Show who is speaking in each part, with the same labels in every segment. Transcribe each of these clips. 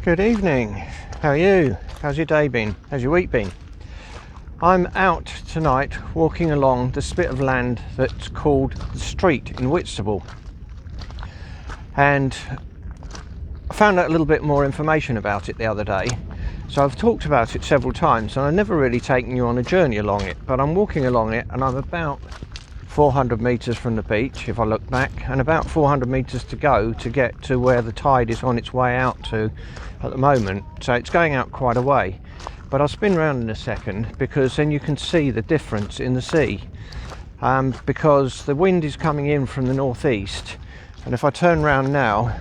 Speaker 1: Good evening. How are you? How's your day been? How's your week been? I'm out tonight walking along the spit of land that's called the Street in Whitstable, and I found out a little bit more information about it the other day. So I've talked about it several times and I've never really taken you on a journey along it, but I'm walking along it and I'm about 400 metres from the beach if I look back, and about 400 metres to go to get to where the tide is on its way out to at the moment. So it's going out quite a way, but I'll spin round in a second because then you can see the difference in the sea, because the wind is coming in from the northeast, and if I turn round now,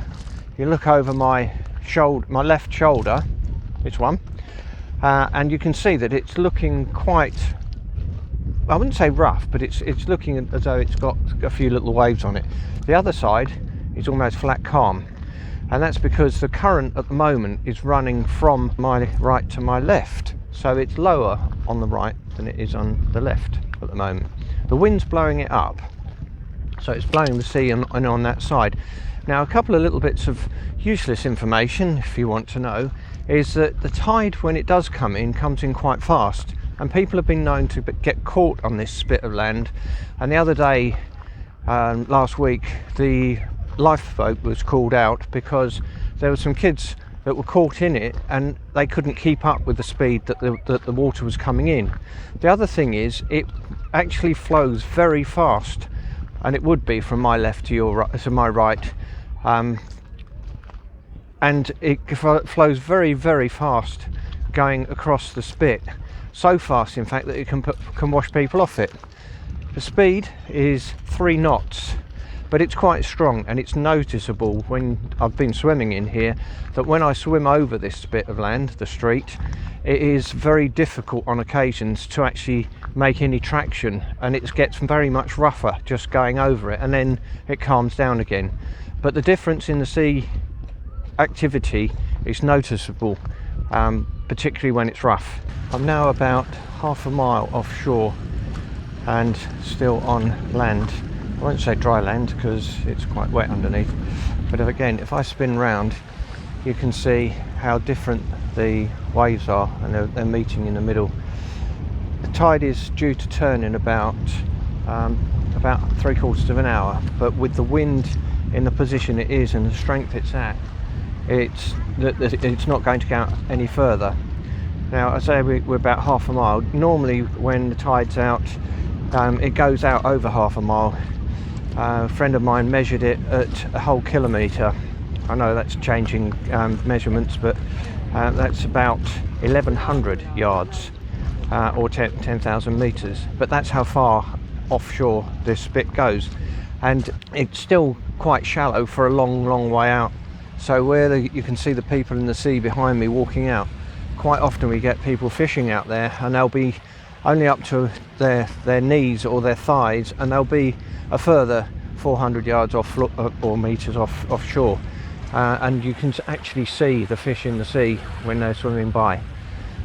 Speaker 1: you look over my shoulder, my left shoulder, this one, and you can see that it's looking quite, I wouldn't say rough, but it's looking as though it's got a few little waves on it. The other side is almost flat calm, and that's because the current at the moment is running from my right to my left, so it's lower on the right than it is on the left at the moment. The wind's blowing it up, so it's blowing the sea and on that side. Now, a couple of little bits of useless information, if you want to know, is that the tide, when it does come in, comes in quite fast, and people have been known to get caught on this spit of land. And the other day, last week, the lifeboat was called out because there were some kids that were caught in it and they couldn't keep up with the speed that the water was coming in. The other thing is, it actually flows very fast, and it would be from my left to my right, and it flows very, very fast going across the spit. So fast, in fact, that it can wash people off it. The speed is 3 knots, but it's quite strong, and it's noticeable when I've been swimming in here that when I swim over this bit of land, the street, it is very difficult on occasions to actually make any traction, and it gets very much rougher just going over it, and then it calms down again. But the difference in the sea activity is noticeable, particularly when it's rough. I'm now about half a mile offshore and still on land. I won't say dry land because it's quite wet underneath, but again, if I spin round, you can see how different the waves are, and they're meeting in the middle. The tide is due to turn in about 3/4 of an hour, but with the wind in the position it is and the strength it's at, it's not going to go out any further. Now, I say we're about half a mile. Normally when the tide's out, it goes out over half a mile. A friend of mine measured it at a whole kilometre. I know that's changing measurements, but that's about 1,100 yards, or 10,000 metres. But that's how far offshore this spit goes, and it's still quite shallow for a long, long way out. So where you can see the people in the sea behind me walking out, quite often we get people fishing out there, and they'll be only up to their knees or their thighs, and they'll be a further 400 yards off or metres offshore, and you can actually see the fish in the sea when they're swimming by.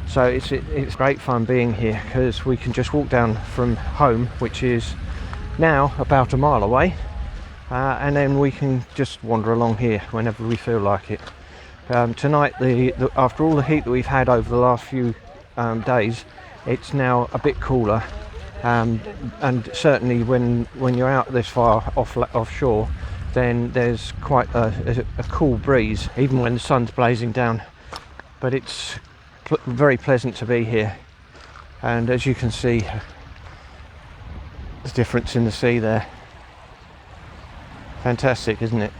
Speaker 1: So it's great fun being here because we can just walk down from home, which is now about a mile away, and then we can just wander along here whenever we feel like it. Tonight, after all the heat that we've had over the last few days, it's now a bit cooler, and certainly when you're out this far offshore, then there's quite a cool breeze, even when the sun's blazing down. But it's very pleasant to be here, and as you can see, the difference in the sea there. Fantastic, isn't it?